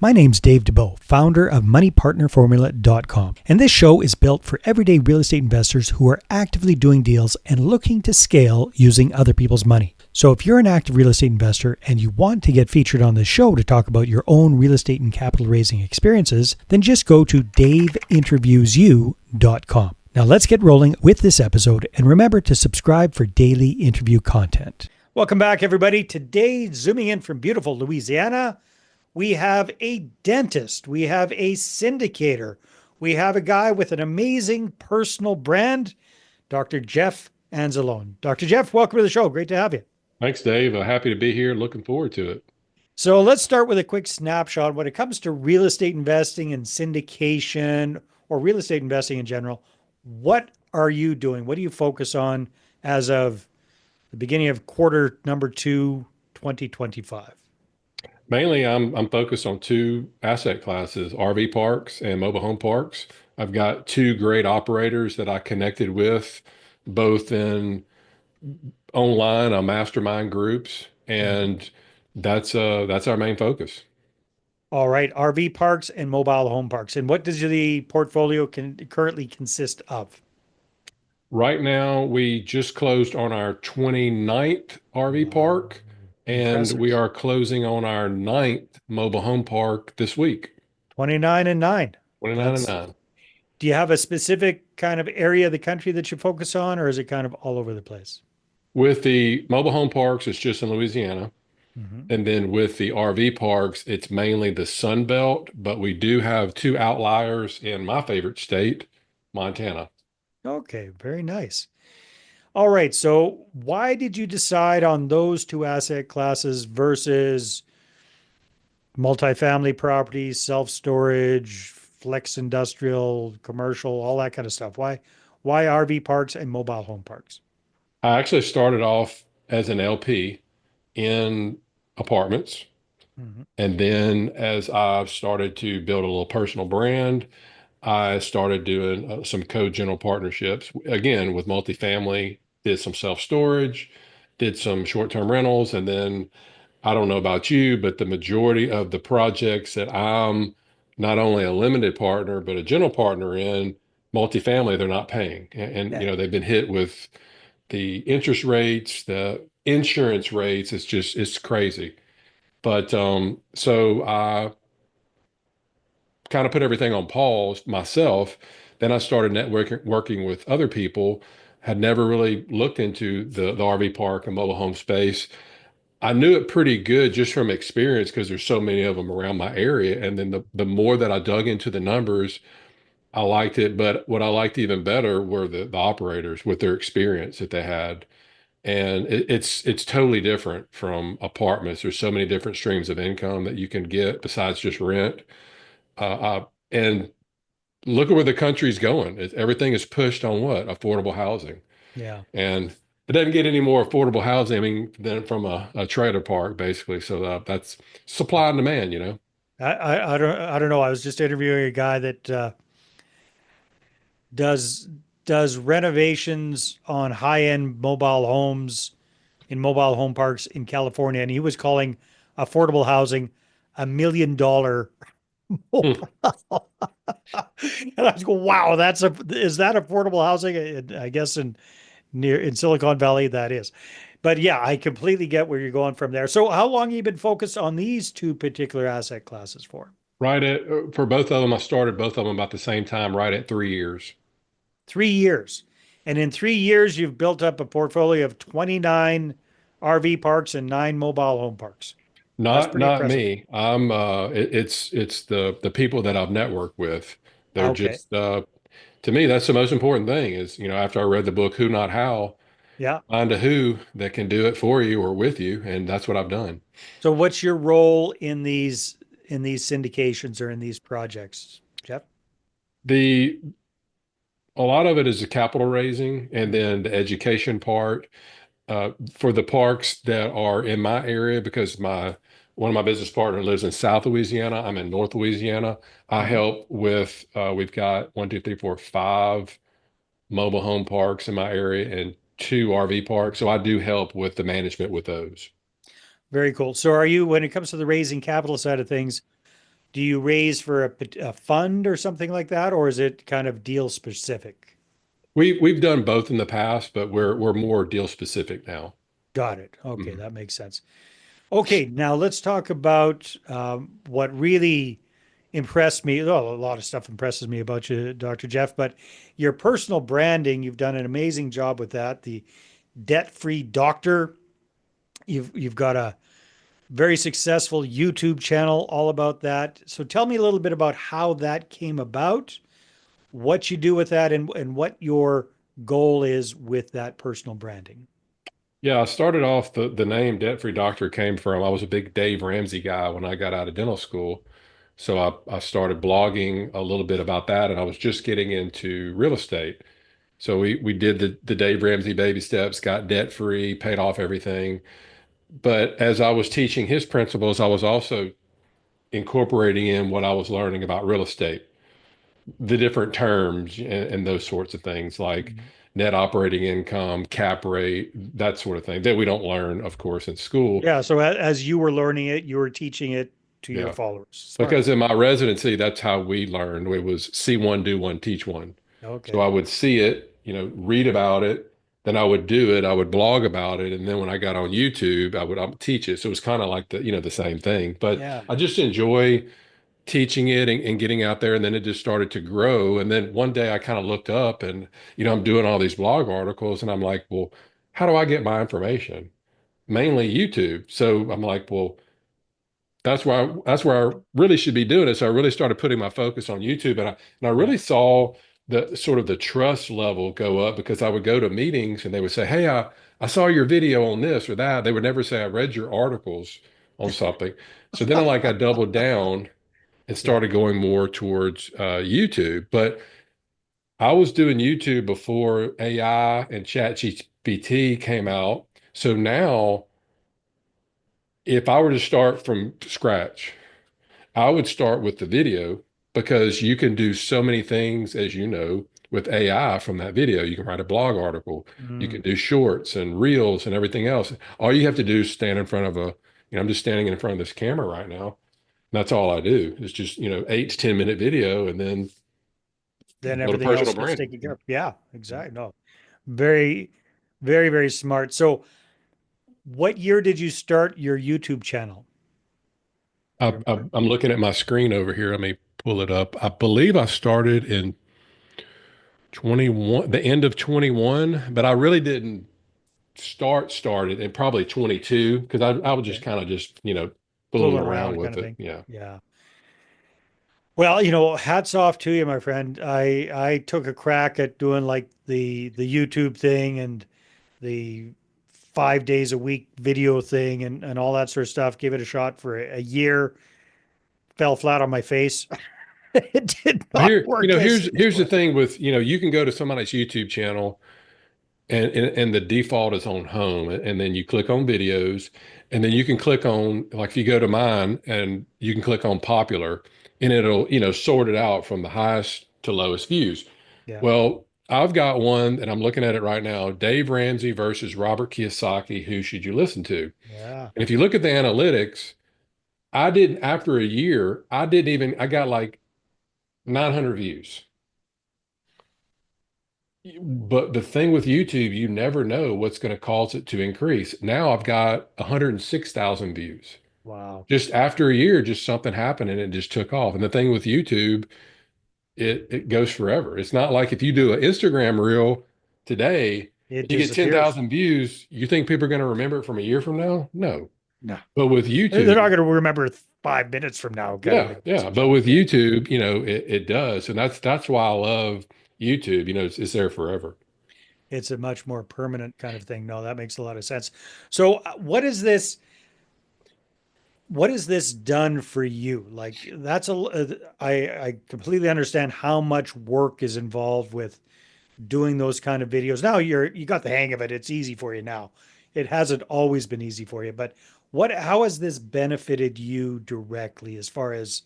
My name's Dave DeBow, founder of MoneyPartnerFormula.com, and this show is built for everyday real estate investors who are actively doing deals and looking to scale using other people's money. So if you're an active real estate investor and you want to get featured on this show to talk about your own real estate and capital raising experiences, then just go to daveinterviewsyou.com. Now let's get rolling with this episode, and remember to subscribe for daily interview content. Welcome back, everybody. Today, zooming in from beautiful Louisiana, we have a dentist, we have a syndicator, we have a guy with an amazing personal brand, Dr. Jeff Anzalone. Dr. Jeff, welcome to the show. Great to have you. Thanks, Dave. Happy to be here. Looking forward to it. So let's start with a quick snapshot. When it comes to real estate investing and syndication or real estate investing in general, what are you doing? What do you focus on as of the beginning of quarter number 2, 2025? Mainly, I'm focused on two asset classes, RV parks and mobile home parks. I've got two great operators that I connected with, both in online, mastermind groups, and that's our main focus. All right, RV parks and mobile home parks. And what does the portfolio currently consist of? Right now, we just closed on our 29th RV park, and Impressive. we are closing on our ninth mobile home park this week. 29 and 9. 29 and That's, 9. do you have a specific kind of area of the country that you focus on, or is it kind of all over the place? With the mobile home parks, it's just in Louisiana. Mhm. And then with the RV parks, it's mainly the Sun Belt, but we do have two outliers in my favorite state, Montana. Okay, very nice. All right, so why did you decide on those two asset classes versus multifamily properties, self-storage, flex industrial, commercial, all that kind of stuff? Why RV parks and mobile home parks? I actually started off as an LP in apartments. Mhm. And then as I've started to build a little personal brand, I started doing some co-general partnerships, again, with multifamily, did some self-storage, did some short-term rentals, and then I don't know about you, but the majority of the projects that I'm not only a limited partner, but a general partner in multifamily, they're not paying. And Yeah. they've been hit with the interest rates, the insurance rates. It's crazy. But so I kind of put everything on pause myself. Then I started networking, working with other people, had never really looked into the RV park and mobile home space. I knew it pretty good just from experience because there's so many of them around my area. And then the more that I dug into the numbers, I liked it. But what I liked even better were the operators with their experience that they had. And it's totally different from apartments. There's so many different streams of income that you can get besides just rent. And look at where the country's going. Everything is pushed on what? Affordable housing. Yeah. And it doesn't get any more affordable housing, I mean, than from a trailer park, basically. So that's supply and demand, you know. I don't know. I was just interviewing a guy that does does renovations on high-end mobile homes in mobile home parks in California, and he was calling affordable housing $1 million Hmm. mobile. And I was going, wow, is that affordable housing? I guess in Silicon Valley that is. But yeah, I completely get where you're going from there. So how long have you been focused on these two particular asset classes for? Right at for both of them, I started both of them about the same time, right at 3 years. 3 years. And in 3 years, you've built up a portfolio of 29 RV parks and 9 mobile home parks. That's pretty Not impressive. me. It's the people that I've networked with. They're Okay. just to me, that's the most important thing is, after I read the book Who Not How, Yeah. find a who that can do it for you or with you, and that's what I've done. So what's your role in these syndications or in these projects, Jeff? The A lot of it is the capital raising and Mhm. then the education part. For the parks that are in my area, because my one of my business partner lives in South Louisiana, I'm in North Louisiana. I Mhm. help with we've got one, two, three, four, five mobile home parks in my area and two RV parks. So I do help with the management with those. Very cool. So are you, when it comes to the raising capital side of things, Do you raise for a fund or something like that, or is it kind of deal specific? We've done both in the past, but we're more deal specific now. Got it. Okay, Mhm. that makes sense. Okay, now let's talk about what really impressed me. Oh, a lot of stuff impresses me about you, Dr. Jeff, but your personal branding, you've done an amazing job with that. The debt-free doctor, you've got a very successful YouTube channel all about that. So tell me a little bit about how that came about, what you do with that, and what your goal is with that personal branding. Yeah, I started off the name Debt Free Doctor came from I was a big Dave Ramsey guy when I got out of dental school. So I started blogging a little bit about that, and I was just getting into real estate. So we did the Dave Ramsey baby steps, got debt free, paid off everything. But as I was teaching his principles, I was also incorporating in what I was learning about real estate, the different terms and those sorts of things like Mhm. net operating income, cap rate, that sort of thing that we don't learn, of course, in school. Yeah, so as you were learning it, you were teaching it to your Yeah. followers. Smart. Because in my residency, that's how we learned. It was see one, do one, teach one. So Okay. I would see it, read about it, then I would do it, I would blog about it, and then when I got on YouTube, I would teach it. So it was kind of like the same thing. But Yeah. I just enjoy teaching it and getting out there, and then it just started to grow. And then one day I kind of looked up and, I'm doing all these blog articles, and I'm like, well, how do I get my information? Mainly YouTube. So I'm like, well, that's where I really should be doing it. So I really started putting my focus on YouTube, and I Yeah. really saw the sort of the trust level go up because I would go to meetings and they would say, "Hey, I saw your video on this or that." They would never say, "I read your articles on something." So then I doubled down and Yeah. started going more towards YouTube. But I was doing YouTube before AI and ChatGPT came out. So now, if I were to start from scratch, I would start with the video because you can do so many things, as you know, with AI from that video. You can write a blog article, you can Mm. do shorts and reels and everything else. All you have to do is stand in front of I'm just standing in front of this camera right now. That's all I do. It's just, 8 to 10 minute video and then Then build a everything personal else gets brand. taken care of. Yeah, exactly. No, very, very, very smart. So, what year did you start your YouTube channel? Do you remember? I'm looking at my screen over here. Let me pull it up. I believe I started in 21, the end of 21, but I really didn't started in probably 22 because I was just Okay. kind of just fooling Fooling around around kind with of it. thing. Yeah. Yeah. Well, hats off to you, my friend. I took a crack at doing like the YouTube thing and the 5 days a week video thing and all that sort of stuff. Gave it a shot for a year, fell flat on my face. It did Well, not work as here's the usual. thing with you can go to somebody's YouTube channel and the default is on home, and then you click on videos, and then you can click on, like, if you go to mine and you can click on popular, and it'll sort it out from the highest to lowest views. Yeah. Well, I've got one and I'm looking at it right now: Dave Ramsey versus Robert Kiyosaki. Who should you listen to? Yeah. And if you look at the analytics, I didn't, after a year, I got like 900 views. But the thing with YouTube, you never know what's going to cause it to increase. Now I've got 106,000 views. Wow. Just after a year, just something happened and it just took off. And the thing with YouTube, it goes forever. It's not like if you do an Instagram reel today It and you get disappears. 10,000 views, you think people are going to remember it from a year from now? No. No. But with They're not YouTube, going to remember 5 minutes from now, kind of yeah, thing. It's yeah. But just, with yeah, YouTube, it does. And that's why I love YouTube. It's there forever. it's a much more permanent kind of thing. No, that makes a lot of sense. So, what has this done for you? Like I completely understand how much work is involved with doing those kind of videos. Now you got the hang of it. It's easy for you now. It hasn't always been easy for you, but how has this benefited you directly as far as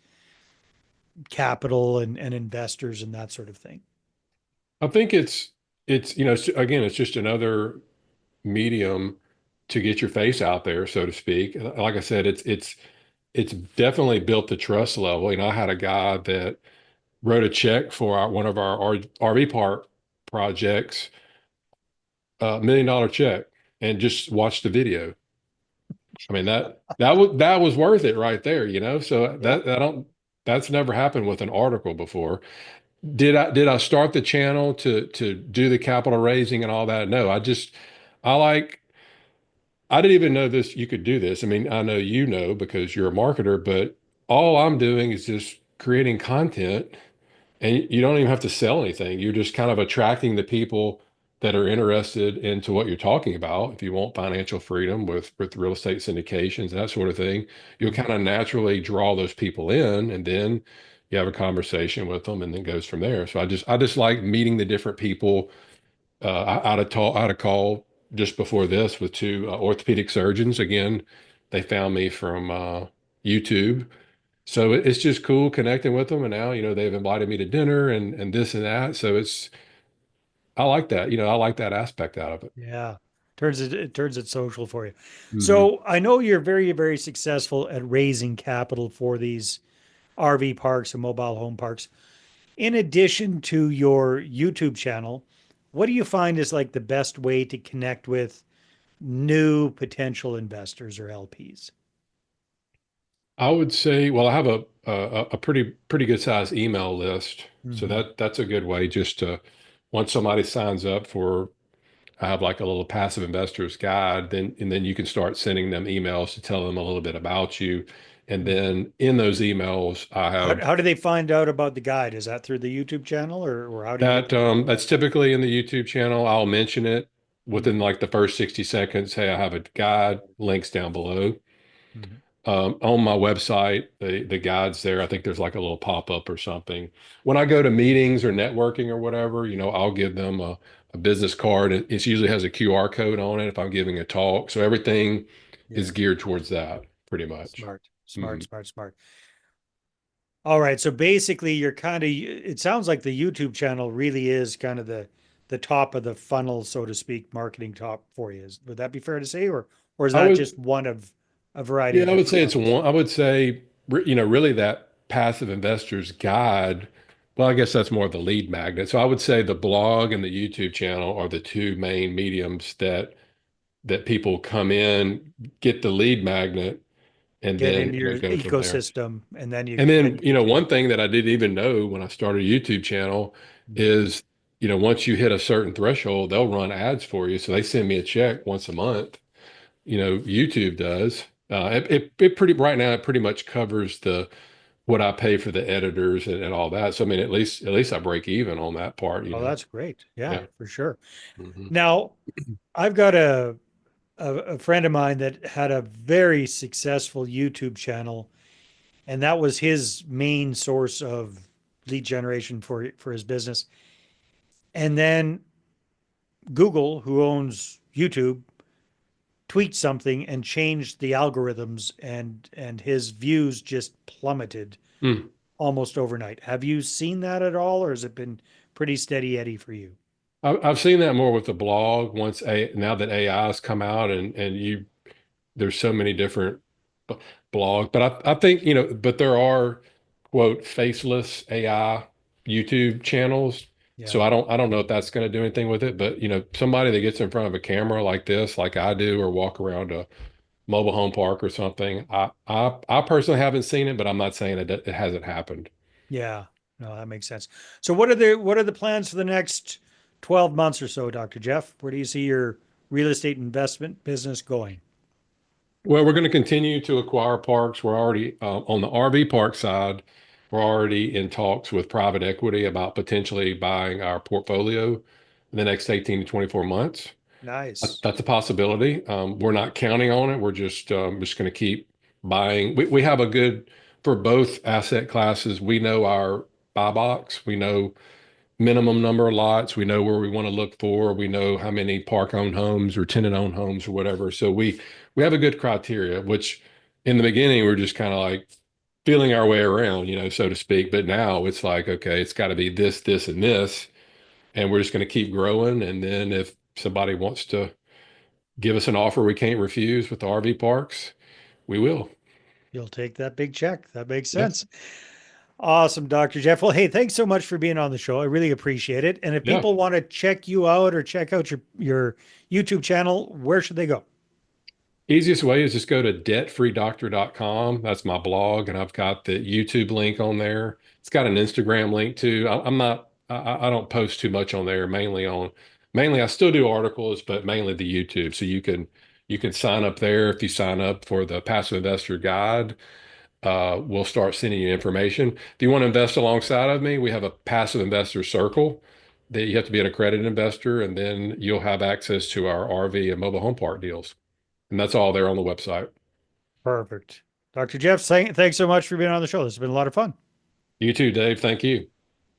capital and investors and that sort of thing? I think again, it's just another medium to get your face out there, so to speak. Like I said, it's definitely built the trust level. I had a guy that wrote a check for one of our RV park projects, $1 million check, and just watched the video. I mean, that was worth it right there, you know. So Yeah. that's never happened with an article before. Did I start the channel to do the capital raising and all that? No, I like I didn't even know this you could do this. I mean, I know you know because you're a marketer, but all I'm doing is just creating content, and you don't even have to sell anything. You're just kind of attracting the people that are interested into what you're talking about. If you want financial freedom with real estate syndications, that sort of thing, you'll Mhm. kind of naturally draw those people in, and then you have a conversation with them, and then goes from there. So I just like meeting the different people. I had a call just before this with two orthopedic surgeons. Again, they found me from YouTube. So it's just cool connecting with them. And now, they've invited me to dinner and this and that. So I like that. I like that aspect out of it. Yeah. It turns it social for you. Hmm. So I know you're very, very successful at raising capital for these RV parks and mobile home parks. In addition to your YouTube channel, what do you find is like the best way to connect with new potential investors or LPs? I would say, well, I have a pretty good size email list. So Hmm. that's a good way just to once somebody signs up for I have like a little passive investors guide, then you can start sending them emails to tell them a little bit about you. And Hmm. then in those emails, I How, have how do they find out about the guide? Is that through the YouTube channel or how do you get that the guide? that's typically in the YouTube channel. I'll mention it within Hmm. like the first 60 seconds. Hey, I have a guide, links down below. Hmm. On my website, the guides there, I think there's like a little pop-up or something. When I go to meetings or networking or whatever, I'll give them a business card. It usually has a QR code on it if I'm giving a talk. So everything is Yeah. geared towards that pretty much. Smart, smart, Hmm. smart, smart. All right. So basically you're it sounds like the YouTube channel really is kind of the top of the funnel, so to speak, marketing top for you. Would that be fair to say, or is I that would, just one of a variety yeah, of I would different say it's funnels? one. I would say, really that passive investor's guide. Well, I guess that's more of the lead magnet. So I would say the blog and the YouTube channel are the two main mediums that people come in, get the lead magnet, and Get then into your go from there. ecosystem and And then then, you continue. one thing that I didn't even know when I started a YouTube channel Mhm. is, once you hit a certain threshold, they'll run ads for you. So they send me a check once a month. YouTube does. It pretty right now it pretty much covers the what I pay for the editors and all that. So I mean, at least I break even on that part. Oh, that's great. Yeah, Yeah. for sure. Hmm. Now, I've got a friend of mine that had a very successful YouTube channel, and that was his main source of lead generation for his business. And then Google, who owns YouTube, tweaked something and changed the algorithms, and his views just plummeted almost overnight. Have you seen that at all, or has it been pretty steady Eddie for you? I've seen that more with the blog now that AI has come out and there's so many different b- blogs, but I think, but there are quote faceless AI YouTube channels. Yeah. So I don't know if that's going to do anything with it, but somebody that gets in front of a camera like this, like I do, or walk around a mobile home park or something. I personally haven't seen it, but I'm not saying it hasn't happened. Yeah. No, that makes sense. So what are the plans for the next 12 months or so, Dr. Jeff? Where do you see your real estate investment business going? Well, we're going to continue to acquire parks. We're already on the RV park side. We're already in talks with private equity about potentially buying our portfolio in the next 18 to 24 months. Nice. That's a possibility. We're not counting on it. We're just going to keep buying. We have a good for both asset classes. We know our buy box. We know minimum number of lots. We know where we want to look for. We know how many park-owned homes or tenant-owned homes or whatever. So we have a good criteria, which in the beginning we're just kind of like feeling our way around, so to speak. But now it's like, okay, it's got to be this, this, and this, and we're just going to keep growing. And then if somebody wants to give us an offer we can't refuse with the RV parks, we will. You'll take that big check. That makes Yeah. sense. Awesome, Dr. Jeff. Well, hey, thanks so much for being on the show. I really appreciate it. And if Yeah. people want to check you out or check out your YouTube channel, where should they go? Easiest way is just go to debtfreedoctor.com. That's my blog, and I've got the YouTube link on there. It's got an Instagram link too. I'm not, I don't post too much on there, mainly I still do articles, but mainly the YouTube. So you can sign up there. If you sign up for the Passive Investor Guide, we'll start sending you information. If you want to invest alongside of me, we have a passive investor circle that you have to be an accredited investor, and then you'll have access to our RV and mobile home park deals. And that's all there on the website. Perfect. Dr. Jeff, thanks so much for being on the show. This has been a lot of fun. You too, Dave. Thank you.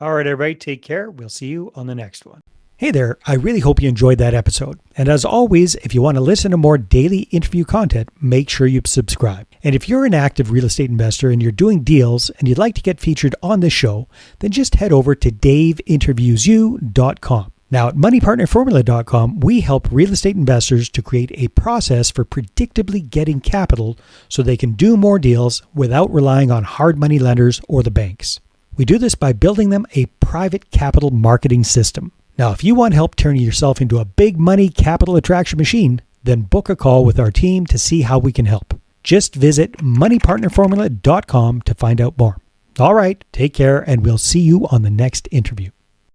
All right, everybody, take care. We'll see you on the next one. Hey there, I really hope you enjoyed that episode. And as always, if you want to listen to more daily interview content, make sure you subscribe. And if you're an active real estate investor and you're doing deals and you'd like to get featured on this show, then just head over to daveinterviewyou.com. Now, at moneypartnerformula.com, we help real estate investors to create a process for predictably getting capital so they can do more deals without relying on hard money lenders or the banks. We do this by building them a private capital marketing system. Now, if you want help turning yourself into a big money capital attraction machine, then book a call with our team to see how we can help. Just visit moneypartnerformula.com to find out more. All right, take care, and we'll see you on the next interview.